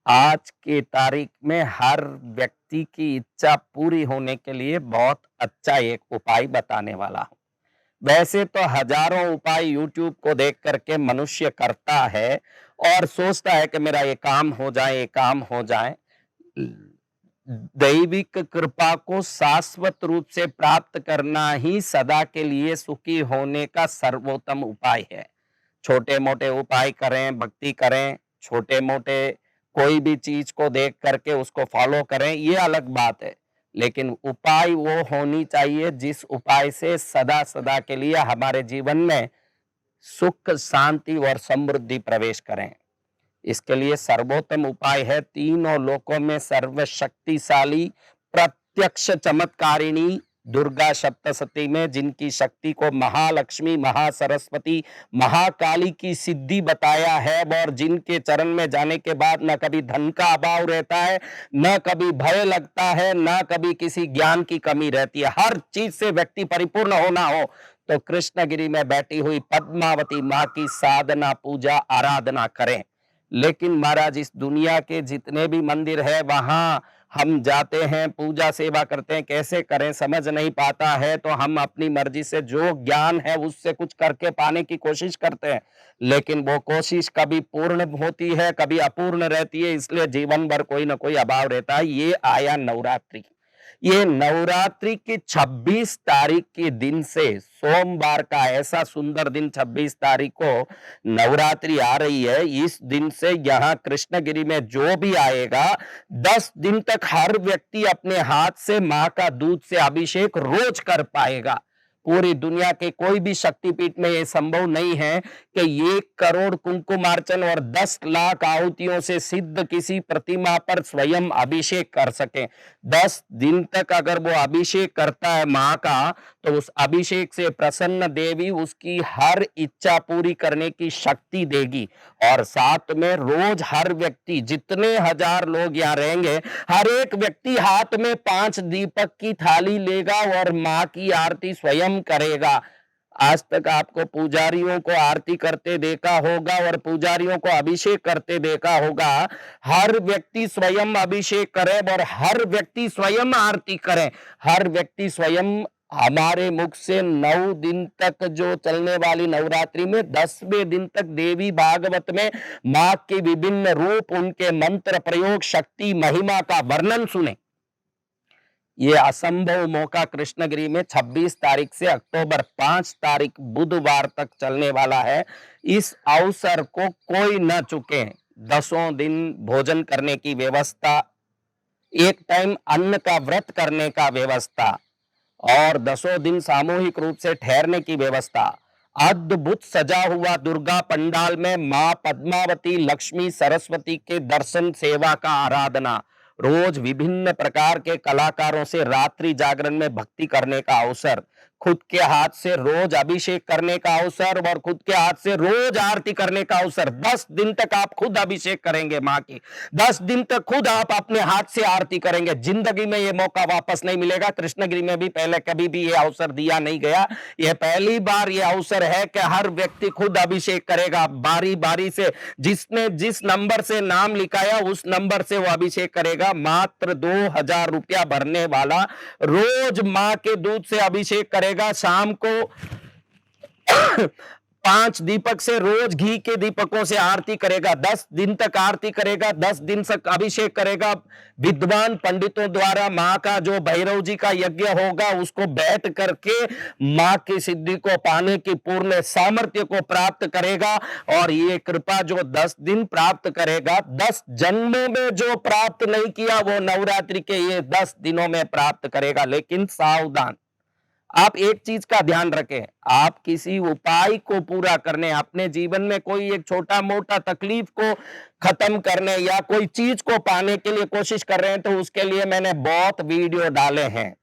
आज की तारीख में हर व्यक्ति की इच्छा पूरी होने के लिए बहुत अच्छा एक उपाय बताने वाला हूँ। वैसे तो हजारों उपाय यूट्यूब को देख करके मनुष्य करता है और सोचता है कि मेरा ये काम हो जाए, ये काम हो जाए। दैविक कृपा को शाश्वत रूप से प्राप्त करना ही सदा के लिए सुखी होने का सर्वोत्तम उपाय है। छोटे-मोटे उपाय करें, भक्ति करें, छोटे-मोटे कोई भी चीज़ को देख करके उसको फ़ॉलो करें, ये अलग बात है। लेकिन उपाय वो होनी चाहिए जिस उपाय से सदा-सदा के लिए हमारे जीवन में सुख, शांति और समृद्धि प्रवेश करें। इसके लिए सर्वोत्तम उपाय है तीनों लोकों में सर्वशक्तिशाली प्रत्यक्ष चमत्कारिणी दुर्गा सप्तशती में जिनकी शक्ति को महालक्ष्मी, महासरस्वती, महाकाली की सिद्धि बताया है और जिनके चरण में जाने के बाद न कभी धन का अभाव रहता है, न कभी भय लगता है, न कभी किसी ज्ञान की कमी रहती है। हर चीज से व्यक्ति परिपूर्ण होना हो तो कृष्णगिरी में बैठी हुई पद्मावती माँ की साधना, पूजा, आराधना करें। लेकिन महाराज इस दुनिया के जितने भी मंदिर है वहां हम जाते हैं, पूजा सेवा करते हैं, कैसे करें समझ नहीं पाता है तो हम अपनी मर्जी से जो ज्ञान है उससे कुछ करके पाने की कोशिश करते हैं। लेकिन वो कोशिश कभी पूर्ण होती है, कभी अपूर्ण रहती है, इसलिए जीवन भर कोई ना कोई अभाव रहता है। ये आया नवरात्रि। ये नवरात्रि की 26 तारीख के दिन से सोमवार का ऐसा सुंदर दिन 26 तारीख को नवरात्रि आ रही है। इस दिन से यहाँ कृष्णगिरी में जो भी आएगा 10 दिन तक हर व्यक्ति अपने हाथ से मां का दूध से अभिषेक रोज कर पाएगा। पूरी दुनिया के कोई भी शक्तिपीठ में यह संभव नहीं है कि 1 करोड़ कुंकुमार्चन और 10 लाख आहुतियों से सिद्ध किसी प्रतिमा पर स्वयं अभिषेक कर सके। 10 दिन तक अगर वो अभिषेक करता है मां का तो उस अभिषेक से प्रसन्न देवी उसकी हर इच्छा पूरी करने की शक्ति देगी। और साथ में रोज हर व्यक्ति जितने हजार लोग यहाँ रहेंगे हर एक व्यक्ति हाथ में 5 दीपक की थाली लेगा और मां की आरती स्वयं करेगा। आज तक आपको पुजारियों को आरती करते देखा होगा और पुजारियों को अभिषेक करते देखा होगा। हर व्यक्ति स्वयं अभिषेक करे और हर व्यक्ति स्वयं आरती करे। हर व्यक्ति स्वयं हमारे मुख से 9 दिन तक जो चलने वाली नवरात्रि में 10वें दिन तक देवी भागवत में मां के विभिन्न रूप, उनके मंत्र प्रयोग, शक्ति, महिमा का वर्णन सुने। ये असंभव मौका कृष्णगिरी में 26 तारीख से अक्टूबर 5 तारीख बुधवार तक चलने वाला है। इस अवसर को कोई न चुके। 10 दिन भोजन करने की व्यवस्था, एक टाइम अन्न का व्रत करने का व्यवस्था और 10 दिन सामूहिक रूप से ठहरने की व्यवस्था। अद्भुत सजा हुआ दुर्गा पंडाल में मां पद्मावती, लक्ष्मी, सरस्वती के दर्शन, सेवा का आराधना। रोज विभिन्न प्रकार के कलाकारों से रात्रि जागरण में भक्ति करने का अवसर। खुद के हाथ से रोज अभिषेक करने का अवसर और खुद के हाथ से रोज आरती करने का अवसर। 10 दिन तक आप खुद अभिषेक करेंगे मां की। 10 दिन तक खुद आप अपने हाथ से आरती करेंगे। जिंदगी में यह मौका वापस नहीं मिलेगा। कृष्णगिरी में भी पहले कभी भी यह अवसर दिया नहीं गया। यह पहली बार यह अवसर है कि हर व्यक्ति खुद अभिषेक करेगा बारी बारी से। जिसने जिस नंबर से नाम लिखाया उस नंबर से वो अभिषेक करेगा। मात्र 2000 रुपया भरने वाला रोज मां के दूध से अभिषेक करेगा। शाम को 5 दीपक से रोज घी के दीपकों से आरती करेगा। 10 दिन तक आरती करेगा, 10 दिन तक अभिषेक करेगा। विद्वान पंडितों द्वारा मां का जो भैरव जी का यज्ञ होगा उसको बैठ करके मां की सिद्धि को पाने की पूर्ण सामर्थ्य को प्राप्त करेगा। और ये कृपा जो 10 दिन प्राप्त करेगा, 10 जन्मों में जो प्राप्त नहीं किया वो नवरात्रि के ये 10 दिनों में प्राप्त करेगा। लेकिन सावधान, आप एक चीज का ध्यान रखें। आप किसी उपाय को पूरा करने, अपने जीवन में कोई एक छोटा मोटा तकलीफ को खत्म करने या कोई चीज को पाने के लिए कोशिश कर रहे हैं तो उसके लिए मैंने बहुत वीडियो डाले हैं।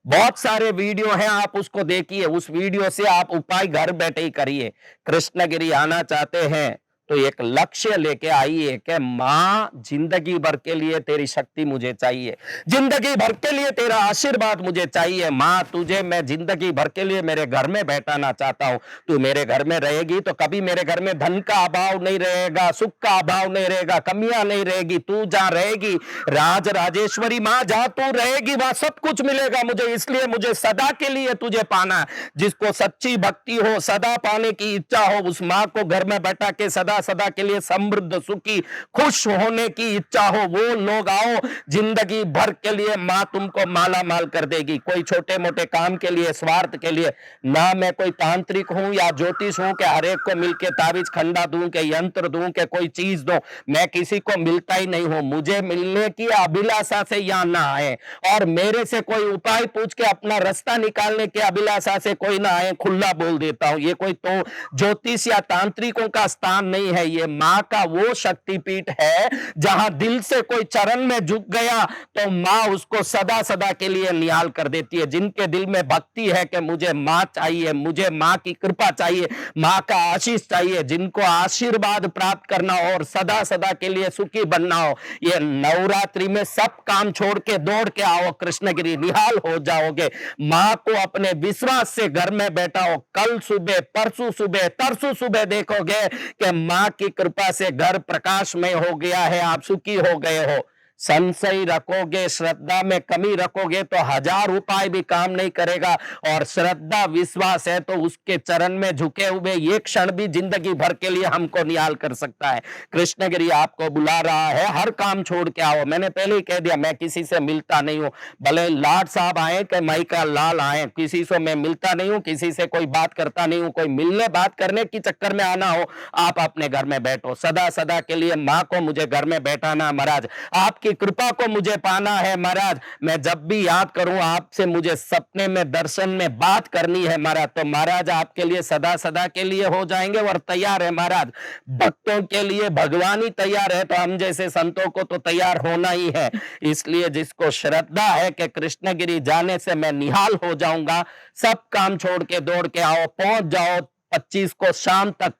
बहुत सारे वीडियो हैं, आप उसको देखिए। उस वीडियो से आप उपाय घर बैठे ही करिए। कृष्णगिरी आना चाहते हैं तो एक लक्ष्य लेके आइए कि माँ जिंदगी भर के लिए तेरी शक्ति मुझे चाहिए, जिंदगी भर के लिए तेरा आशीर्वाद मुझे चाहिए। माँ तुझे मैं जिंदगी भर के लिए मेरे घर में बैठाना चाहता हूं। तू मेरे घर में रहेगी तो कभी मेरे घर में धन का अभाव नहीं रहेगा, सुख का अभाव नहीं रहेगा, कमियां नहीं रहेगी। तू जहां रहेगी राज राजेश्वरी माँ, जहां तू रहेगी वहां सब कुछ मिलेगा मुझे, इसलिए मुझे सदा के लिए तुझे पाना। जिसको सच्ची भक्ति हो, सदा पाने की इच्छा हो, उस माँ को घर में बैठा के सदा सदा के लिए समृद्ध सुखी खुश होने की इच्छा हो, वो लोग आओ। जिंदगी भर के लिए माँ तुमको माला माल कर देगी। कोई छोटे मोटे काम के लिए, स्वार्थ के लिए ना मैं कोई तांत्रिक हूं या ज्योतिष हूं कि हर एक को मिलके ताबीज खंडा दूं के यंत्र दूं के कोई चीज दूं। मैं किसी को मिलता ही नहीं हूं। मुझे मिलने की अभिलाषा से यहां ना आए और मेरे से कोई उपाय पूछ के अपना रास्ता निकालने की अभिलाषा से कोई ना आए, खुला बोल देता हूं। ये कोई तो ज्योतिष या तांत्रिकों का स्थान नहीं है, ये माँ का वो शक्तिपीठ है जहां दिल से कोई चरण में झुक गया तो माँ उसको सदा सदा के लिए निहाल कर देती है। जिनके दिल में भक्ति है कि मुझे माँ चाहिए, मुझे माँ की कृपा चाहिए, माँ का आशीष चाहिए, जिनको आशीर्वाद प्राप्त करना हो और सदा सदा के लिए सुखी बनना हो, ये नवरात्रि में सब काम छोड़ के दौड़ के आओ कृष्णगिरी, निहाल हो जाओगे। माँ को अपने विश्वास से घर में बैठा हो, कल सुबह, परसों सुबह, तरसों सुबह देखोगे कि माँ की कृपा से घर प्रकाशमय हो गया है, आप सुखी हो गए हो। संशय रखोगे, श्रद्धा में कमी रखोगे तो हजार उपाय भी काम नहीं करेगा, और श्रद्धा विश्वास है तो उसके चरण में झुके हुए ये क्षण भी जिंदगी भर के लिए हमको निहाल कर सकता है। कृष्णगिरी आपको बुला रहा है, हर काम छोड़ के आओ। मैंने पहले ही कह दिया मैं किसी से मिलता नहीं हूं, भले लाड साहब आए कि माई का लाल आए, किसी से मैं मिलता नहीं हूं, किसी से कोई बात करता नहीं हूं। कोई मिलने बात करने की चक्कर में आना हो, आप अपने घर में बैठो, सदा सदा के लिए माँ को मुझे घर में बैठाना महाराज, आपकी कृपा को मुझे पाना है महाराज। मैं जब भी याद करूं आपसे, मुझे सपने में, दर्शन में बात करनी है महाराज, तो महाराज आपके लिए सदा सदा के लिए हो जाएंगे और तैयार है महाराज। भक्तों के लिए भगवान ही तैयार है तो हम जैसे संतों को तो तैयार होना ही है। इसलिए जिसको श्रद्धा है कि कृष्णगिरी जाने से मैं निहाल हो जाऊंगा, सब काम छोड़ के दौड़ के आओ, पहुंच जाओ 25 को शाम तक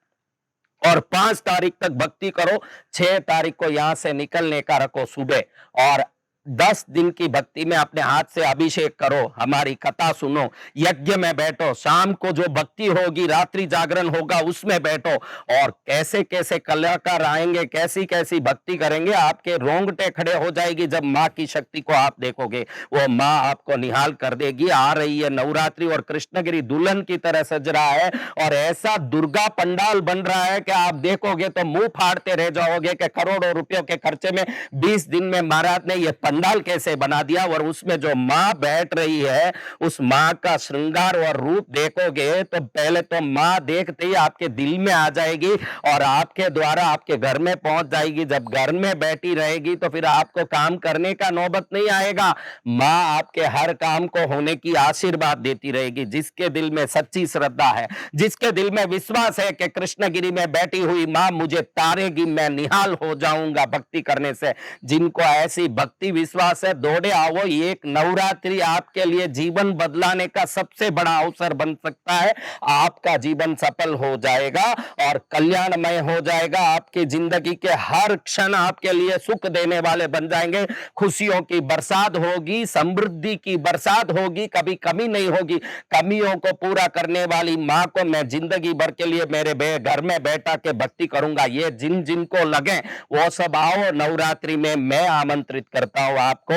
और 5 तारीख तक भक्ति करो, 6 तारीख को यहां से निकलने का रखो सुबह, और 10 दिन की भक्ति में अपने हाथ से अभिषेक करो, हमारी कथा सुनो, यज्ञ में बैठो, शाम को जो भक्ति होगी, रात्रि जागरण होगा उसमें बैठो, और कैसे कैसे कलाकार आएंगे, कैसी कैसी भक्ति करेंगे, आपके रोंगटे खड़े हो जाएगी जब माँ की शक्ति को आप देखोगे। वो माँ आपको निहाल कर देगी। आ रही है नवरात्रि और कृष्णगिरी दुल्हन की तरह सज रहा है, और ऐसा दुर्गा पंडाल बन रहा है कि आप देखोगे तो मुंह फाड़ते रह जाओगे कि करोड़ों रुपयों के खर्चे में 20 दिन में महाराज ने यह पंडाल कैसे बना दिया। और उसमें जो माँ बैठ रही है, उस माँ का श्रृंगार और रूप देखोगे तो पहले तो माँ देखते ही आपके दिल में आ जाएगी और आपके द्वारा आपके घर में पहुंच जाएगी। जब घर में बैठी रहेगी तो फिर आपको काम करने का नौबत नहीं आएगा। माँ आपके हर काम को होने की आशीर्वाद देती रहेगी। जिसके दिल में सच्ची श्रद्धा है, जिसके दिल में विश्वास है कि कृष्णगिरी में बैठी हुई माँ मुझे तारेगी, मैं निहाल हो जाऊंगा भक्ति करने से, जिनको ऐसी भक्ति विश्वास है, दौड़े आओ। एक नवरात्रि आपके लिए जीवन बदलाने का सबसे बड़ा अवसर बन सकता है। आपका जीवन सफल हो जाएगा और कल्याणमय हो जाएगा। आपकी जिंदगी के हर क्षण आपके लिए सुख देने वाले बन जाएंगे। खुशियों की बरसात होगी, समृद्धि की बरसात होगी, कभी कमी नहीं होगी। कमियों को पूरा करने वाली मां को मैं जिंदगी भर के लिए मेरे घर में बैठा के भक्ति करूंगा। ये जिन जिनको लगे वो सब आओ नवरात्रि में, मैं आमंत्रित करता हूं आपको।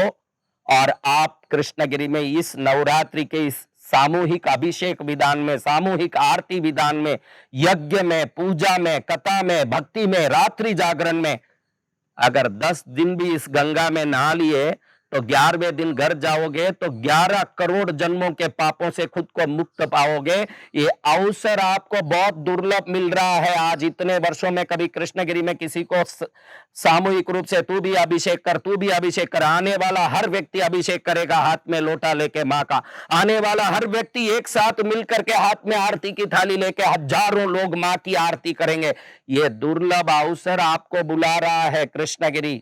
और आप कृष्णगिरी में इस नवरात्रि के इस सामूहिक अभिषेक विधान में, सामूहिक आरती विधान में, यज्ञ में, पूजा में, कथा में, भक्ति में, रात्रि जागरण में, अगर 10 दिन भी इस गंगा में नहा लिए तो 11वें दिन घर जाओगे तो 11 करोड़ जन्मों के पापों से खुद को मुक्त पाओगे। ये अवसर आपको बहुत दुर्लभ मिल रहा है। आज इतने वर्षों में कभी कृष्णगिरी में किसी को सामूहिक रूप से तू भी अभिषेक कर, तू भी अभिषेक कर, आने वाला हर व्यक्ति अभिषेक करेगा हाथ में लोटा लेके मां का। आने वाला हर व्यक्ति एक साथ मिलकर के हाथ में आरती की थाली लेके हजारों लोग मां की आरती करेंगे। ये दुर्लभ अवसर आपको बुला रहा है कृष्णगिरी।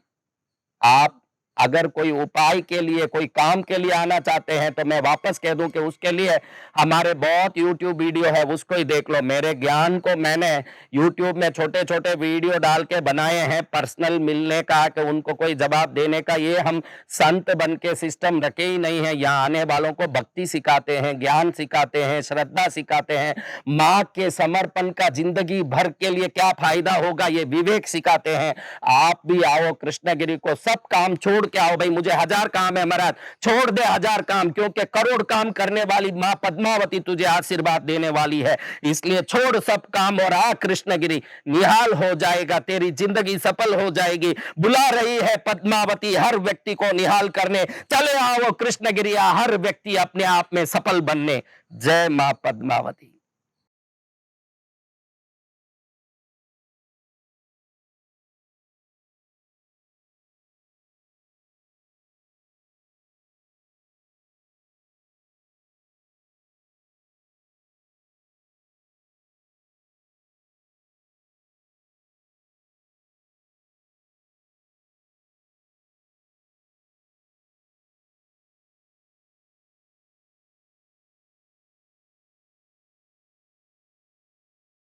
आप अगर कोई उपाय के लिए, कोई काम के लिए आना चाहते हैं तो मैं वापस कह दूं कि उसके लिए हमारे बहुत यूट्यूब वीडियो है, उसको ही देख लो। मेरे ज्ञान को मैंने यूट्यूब में छोटे छोटे वीडियो डाल के बनाए हैं, पर्सनल मिलने का, कि उनको कोई जवाब देने का। ये हम संत बन के सिस्टम रखे ही नहीं है। यहाँ आने वालों को भक्ति सिखाते हैं, ज्ञान सिखाते हैं, श्रद्धा सिखाते हैं, माँ के समर्पण का जिंदगी भर के लिए क्या फायदा होगा ये विवेक सिखाते हैं। आप भी आओ कृष्णगिरी को, सब काम छोड़ के आओ। भाई मुझे 1000 काम है महाराज, छोड़ दे 1000 काम, क्योंकि करोड़ काम करने वाली मां पद्मावती तुझे आशीर्वाद देने वाली है। इसलिए छोड़ सब काम और आ कृष्णगिरी, निहाल हो जाएगा, तेरी जिंदगी सफल हो जाएगी। बुला रही है पद्मावती हर व्यक्ति को निहाल करने। चले आओ कृष्णगिरी, हर व्यक्ति अपने आप में सफल बनने। जय मां पद्मावती।